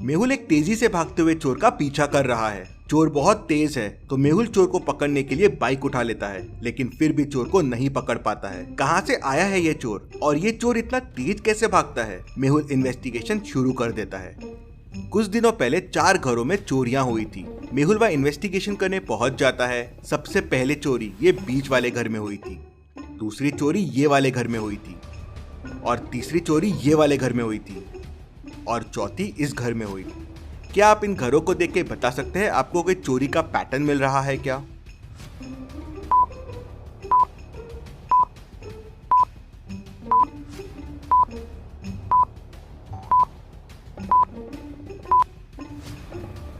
मेहुल एक तेजी से भागते हुए चोर का पीछा कर रहा है। चोर बहुत तेज है तो मेहुल चोर को पकड़ने के लिए बाइक उठा लेता है, लेकिन फिर भी चोर को नहीं पकड़ पाता है। कहाँ से आया है ये चोर और ये चोर इतना तेज कैसे भागता है? मेहुल इन्वेस्टिगेशन शुरू कर देता है। कुछ दिनों पहले 4 घरों में चोरियां हुई थी। मेहुल वह इन्वेस्टिगेशन करने पहुंच जाता है। सबसे पहले चोरी ये बीच वाले घर में हुई थी, दूसरी चोरी ये वाले घर में हुई थी, और तीसरी चोरी ये वाले घर में हुई थी, और चौथी इस घर में हुई। क्या आप इन घरों को देख के बता सकते हैं आपको कोई चोरी का पैटर्न मिल रहा है क्या?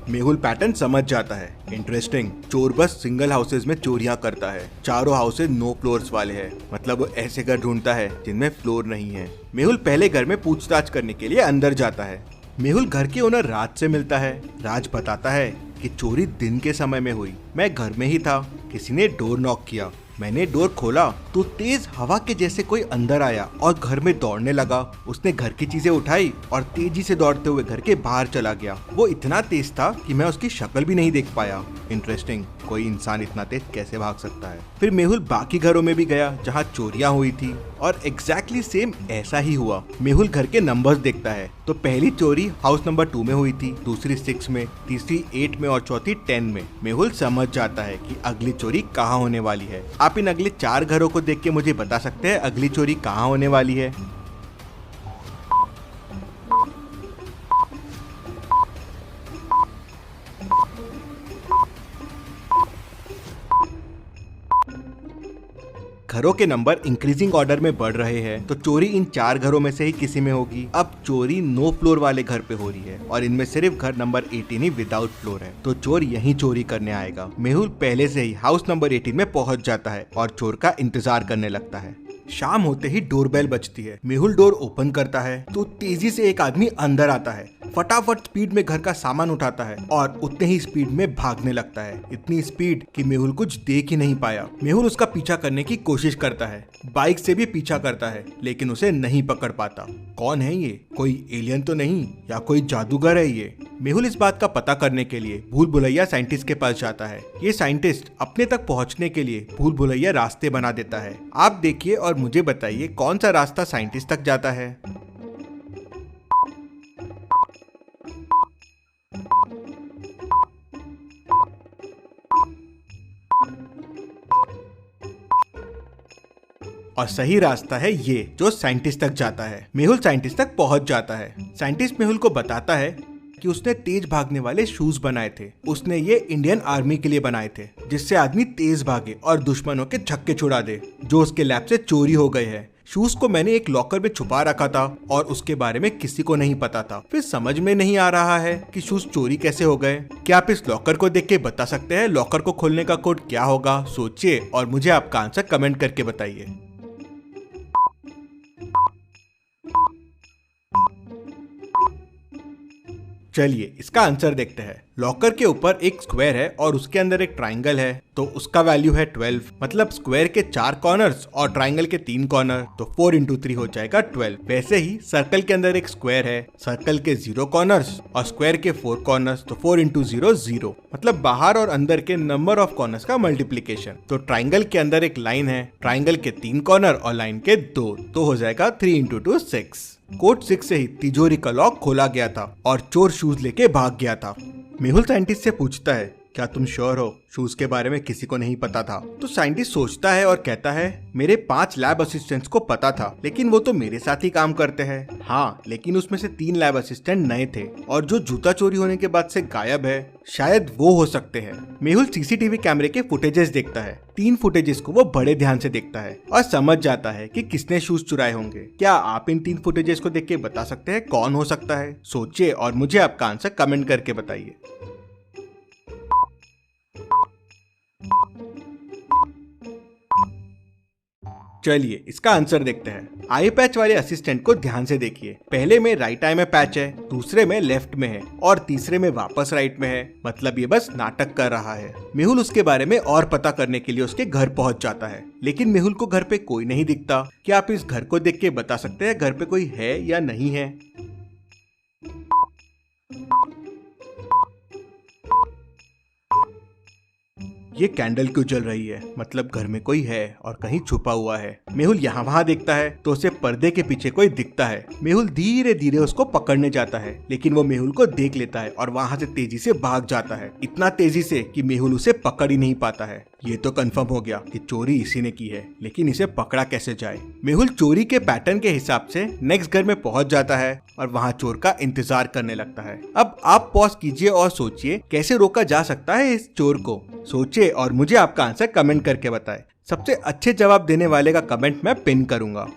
मेहुल पैटर्न समझ जाता है। इंटरेस्टिंग, चोर बस सिंगल हाउसेज में चोरियां करता है। चारों हाउसेज नो फ्लोर्स वाले हैं, मतलब वो ऐसे घर ढूंढता है जिनमें फ्लोर नहीं है। मेहुल पहले घर में पूछताछ करने के लिए अंदर जाता है। मेहुल घर के ओनर राज से मिलता है। राज बताता है कि चोरी दिन के समय में हुई। मैं घर में ही था, किसी ने डोर नॉक किया, मैंने डोर खोला तो तेज हवा के जैसे कोई अंदर आया और घर में दौड़ने लगा। उसने घर की चीजें उठाई और तेजी से दौड़ते हुए घर के बाहर चला गया। वो इतना तेज था कि मैं उसकी शक्ल भी नहीं देख पाया। इंटरेस्टिंग, कोई इंसान इतना तेज कैसे भाग सकता है? फिर मेहुल बाकी घरों में भी गया जहाँ चोरियां हुई थी और एग्जैक्टली सेम ऐसा ही हुआ। मेहुल घर के नंबर्स देखता है तो पहली चोरी हाउस नंबर 2 में हुई थी, दूसरी 6 में, तीसरी 8 में और चौथी 10 में। मेहुल समझ जाता है कि अगली चोरी कहाँ होने वाली है। आप इन अगले 4 घरों को देख के मुझे बता सकते हैं अगली चोरी कहाँ होने वाली है? घरों के नंबर इंक्रीजिंग ऑर्डर में बढ़ रहे हैं तो चोरी इन 4 घरों में से ही किसी में होगी। अब चोरी नो फ्लोर वाले घर पे हो रही है और इनमें सिर्फ घर नंबर 18 ही विदाउट फ्लोर है, तो चोर यहीं चोरी करने आएगा। मेहुल पहले से ही हाउस नंबर 18 में पहुंच जाता है और चोर का इंतजार करने लगता है। शाम होते ही डोरबेल बजती है। मेहुल डोर ओपन करता है तो तेजी से एक आदमी अंदर आता है। फटाफट स्पीड में घर का सामान उठाता है और उतने ही स्पीड में भागने लगता है। इतनी स्पीड कि मेहुल कुछ देख ही नहीं पाया। मेहुल उसका पीछा करने की कोशिश करता है, बाइक से भी पीछा करता है, लेकिन उसे नहीं पकड़ पाता। कौन है ये? कोई एलियन तो नहीं या कोई जादूगर है ये? मेहुल इस बात का पता करने के लिए भूल भुलैया साइंटिस्ट के पास जाता है। ये साइंटिस्ट अपने तक पहुंचने के लिए भूल भुलैया रास्ते बना देता है। आप देखिए और मुझे बताइए कौन सा रास्ता साइंटिस्ट तक जाता है। और सही रास्ता है ये जो साइंटिस्ट तक जाता है। मेहुल साइंटिस्ट तक पहुंच जाता है। साइंटिस्ट मेहुल को बताता है कि उसने तेज भागने वाले शूज बनाए थे। उसने ये इंडियन आर्मी के लिए बनाए थे, जिससे आदमी तेज भागे और दुश्मनों के छक्के छुड़ा दे जो उसके लैब से चोरी हो गए हैं। शूज को मैंने एक लॉकर में छुपा रखा था और उसके बारे में किसी को नहीं पता था। फिर समझ में नहीं आ रहा है कि शूज चोरी कैसे हो गए। क्या आप इस लॉकर को देख के बता सकते हैं लॉकर को खोलने का कोड क्या होगा? सोचिए और मुझे आपका आंसर कमेंट करके बताइए। चलिए इसका आंसर देखते हैं। लॉकर के ऊपर एक स्क्वायर है और उसके अंदर एक ट्राइंगल है, तो उसका वैल्यू है 12। मतलब स्क्वायर के 4 कॉर्नर्स और ट्राइंगल के 3 कॉर्नर, तो 4 × 3 हो जाएगा 12। वैसे ही सर्कल के अंदर एक स्क्वायर है, सर्कल के 0 कॉर्नर्स और स्क्वायर के 4 कॉर्नर्स, तो 4 × 0 0। मतलब बाहर और अंदर के नंबर ऑफ कॉर्नर्स का मल्टीप्लीकेशन। तो ट्राइंगल के अंदर एक लाइन है, ट्राइंगल के 3 कॉर्नर और लाइन के 2, तो हो जाएगा 3 × 2 6। कोड 6 से ही तिजोरी का लॉक खोला गया था और चोर शूज लेके भाग गया था। मेहुल साइंटिस्ट से पूछता है, क्या तुम श्योर हो शूज के बारे में किसी को नहीं पता था? तो साइंटिस्ट सोचता है और कहता है, मेरे 5 लैब असिस्टेंट्स को पता था, लेकिन वो तो मेरे साथ ही काम करते हैं। हाँ, लेकिन उसमें से 3 लैब असिस्टेंट नए थे और जो जूता चोरी होने के बाद से गायब है, शायद वो हो सकते हैं। मेहुल सीसीटीवी कैमरे के फुटेजेस देखता है। 3 फुटेजेस को वो बड़े ध्यान से देखता है और समझ जाता है कि किसने शूज चुराए होंगे। क्या आप इन 3 फुटेजेस को देख के बता सकते हैं कौन हो सकता है? सोचिए और मुझे आपका आंसर कमेंट करके बताइए। चलिए इसका आंसर देखते हैं। आई पैच वाले असिस्टेंट को ध्यान से देखिए। पहले में राइट आई में पैच है, दूसरे में लेफ्ट में है और तीसरे में वापस राइट में है। मतलब ये बस नाटक कर रहा है। मेहुल उसके बारे में और पता करने के लिए उसके घर पहुंच जाता है, लेकिन मेहुल को घर पे कोई नहीं दिखता। क्या आप इस घर को देख के बता सकते हैं घर पे कोई है या नहीं है? ये कैंडल क्यों जल रही है? मतलब घर में कोई है और कहीं छुपा हुआ है। मेहुल यहाँ वहाँ देखता है तो उसे पर्दे के पीछे कोई दिखता है। मेहुल धीरे धीरे उसको पकड़ने जाता है, लेकिन वो मेहुल को देख लेता है और वहाँ से तेजी से भाग जाता है, इतना तेजी से कि मेहुल उसे पकड़ ही नहीं पाता है। ये तो कंफर्म हो गया कि चोरी इसी ने की है, लेकिन इसे पकड़ा कैसे जाए? मेहुल चोरी के पैटर्न के हिसाब से नेक्स्ट घर में पहुंच जाता है और वहां चोर का इंतजार करने लगता है। अब आप पॉज कीजिए और सोचिए कैसे रोका जा सकता है इस चोर को। सोचिए और मुझे आपका आंसर कमेंट करके बताएं। सबसे अच्छे जवाब देने वाले का कमेंट मैं पिन करूंगा।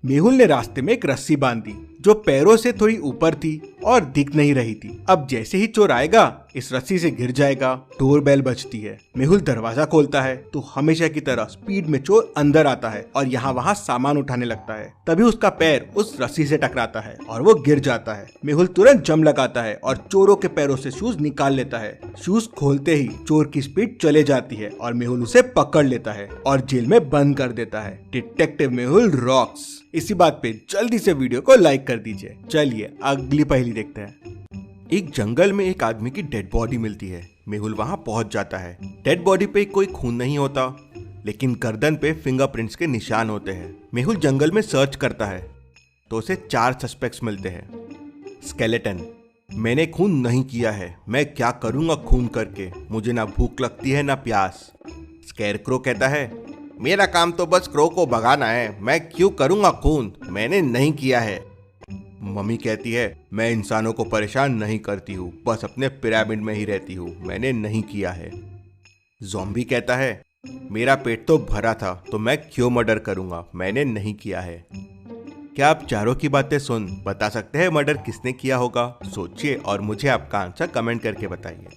मेहुल ने रास्ते में एक रस्सी बांधी जो पैरों से थोड़ी ऊपर थी और दिख नहीं रही थी। अब जैसे ही चोर आएगा इस रस्सी से गिर जाएगा। डोर बेल बजती है। मेहुल दरवाजा खोलता है तो हमेशा की तरह स्पीड में चोर अंदर आता है और यहाँ वहाँ सामान उठाने लगता है। तभी उसका पैर उस रस्सी से टकराता है और वो गिर जाता है। मेहुल तुरंत जम लगाता है और चोरों के पैरों से शूज निकाल लेता है। शूज खोलते ही चोर की स्पीड चले जाती है और मेहुल उसे पकड़ लेता है और जेल में बंद कर देता है। Detective Mehul rocks. इसी बात पे जल्दी से वीडियो को लाइक कर दीजिए। चलिए अगली पहेली देखते हैं। एक जंगल में एक आदमी की डेड बॉडी मिलती है। मेहुल वहां पहुंच जाता है। डेड बॉडी पे कोई खून नहीं होता, लेकिन गर्दन पे फिंगरप्रिंट्स के निशान होते हैं। मेहुल जंगल में सर्च करता है तो उसे 4 सस्पेक्ट्स मिलते हैं। स्केलेटन: मैंने खून नहीं किया है, मैं क्या करूंगा खून करके, मुझे ना भूख लगती है ना प्यास। स्कैरक्रो कहता है, मेरा काम तो बस क्रो को भगाना है, मैं क्यों करूंगा खून, मैंने नहीं किया है। मम्मी कहती है, मैं इंसानों को परेशान नहीं करती हूँ, बस अपने पिरामिड में ही रहती हूँ, मैंने नहीं किया है। ज़ॉम्बी कहता है, मेरा पेट तो भरा था तो मैं क्यों मर्डर करूंगा, मैंने नहीं किया है। क्या आप चारों की बातें सुन बता सकते हैं मर्डर किसने किया होगा? सोचिए और मुझे आपका आंसर कमेंट करके बताइए।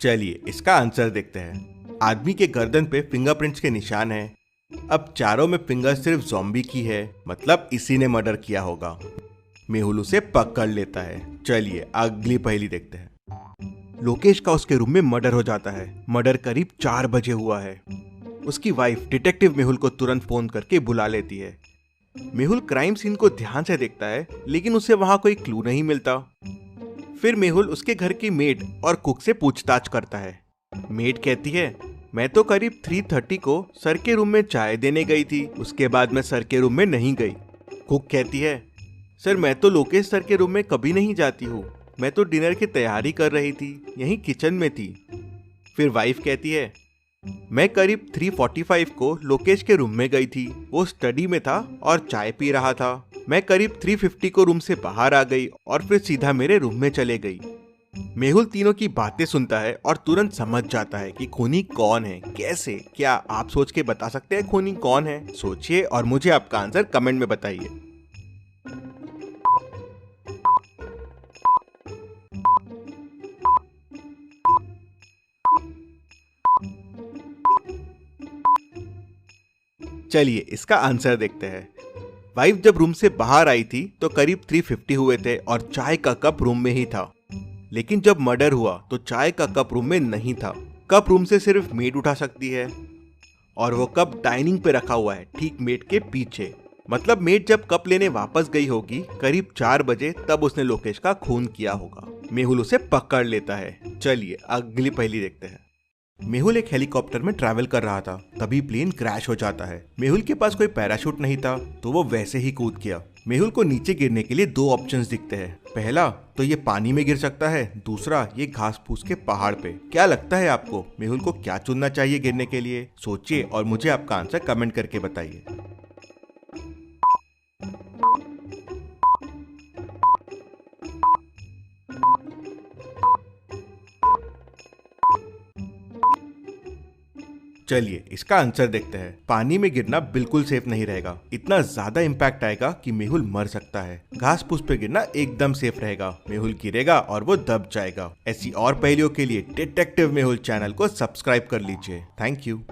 चलिए इसका आंसर देखते हैं। आदमी के गर्दन पे फिंगरप्रिंट्स के निशान हैं। अब चारों में फिंगर सिर्फ ज़ॉम्बी की है, मतलब इसी ने मर्डर किया होगा। मेहुल उसे पकड़ लेता है। चलिए अगली पहेली देखते हैं। लोकेश का उसके रूम में मर्डर हो जाता है। मर्डर करीब 4 बजे हुआ है। उसकी वाइफ डिटेक्टिव मेहुल को तुरंत फोन करके बुला लेती है। मेहुल क्राइम सीन को ध्यान से देखता है, लेकिन उसे वहां कोई क्लू नहीं मिलता। फिर मेहुल उसके घर की मेड और कुक से पूछताछ करता है। मेड कहती है, मैं तो करीब 3:30 को सर के रूम में चाय देने गई थी, उसके बाद मैं सर के रूम में नहीं गई। कुक कहती है, सर मैं तो लोकेश सर के रूम में कभी नहीं जाती हूँ, मैं तो डिनर की तैयारी कर रही थी, यहीं किचन में थी। फिर वाइफ कहती है, मैं करीब 3:45 को लोकेश के रूम में गई थी, वो स्टडी में था और चाय पी रहा था। मैं करीब 3:50 को रूम से बाहर आ गई और फिर सीधा मेरे रूम में चले गई। मेहुल तीनों की बातें सुनता है और तुरंत समझ जाता है कि खूनी कौन है। कैसे? क्या आप सोच के बता सकते हैं खूनी कौन है? सोचिए और मुझे आपका आंसर कमेंट में बताइए। चलिए इसका आंसर देखते हैं। वाइफ जब रूम से बाहर आई थी तो करीब 3:50 हुए थे और चाय का कप रूम में ही था। लेकिन जब मर्डर हुआ तो चाय का कप रूम में नहीं था। कप रूम से सिर्फ मेड उठा सकती है और वो कप डाइनिंग पे रखा हुआ है, ठीक मेड के पीछे। मतलब मेड जब कप लेने वापस गई होगी करीब 4 बजे, तब उसने लोकेश का खून किया होगा। मेहुल उसे पकड़ लेता है। चलिए अगली पहेली देखते हैं। मेहुल एक हेलीकॉप्टर में ट्रैवल कर रहा था, तभी प्लेन क्रैश हो जाता है। मेहुल के पास कोई पैराशूट नहीं था तो वो वैसे ही कूद गया। मेहुल को नीचे गिरने के लिए 2 ऑप्शंस दिखते हैं। पहला तो ये पानी में गिर सकता है, दूसरा ये घास फूस के पहाड़ पे। क्या लगता है आपको मेहुल को क्या चुनना चाहिए गिरने के लिए? सोचिए और मुझे आपका आंसर कमेंट करके बताइए। चलिए इसका आंसर देखते हैं। पानी में गिरना बिल्कुल सेफ नहीं रहेगा, इतना ज्यादा इम्पैक्ट आएगा कि मेहुल मर सकता है। घास फूस पे गिरना एकदम सेफ रहेगा, मेहुल गिरेगा और वो दब जाएगा। ऐसी और पहेलियों के लिए डिटेक्टिव मेहुल चैनल को सब्सक्राइब कर लीजिए। Thank you.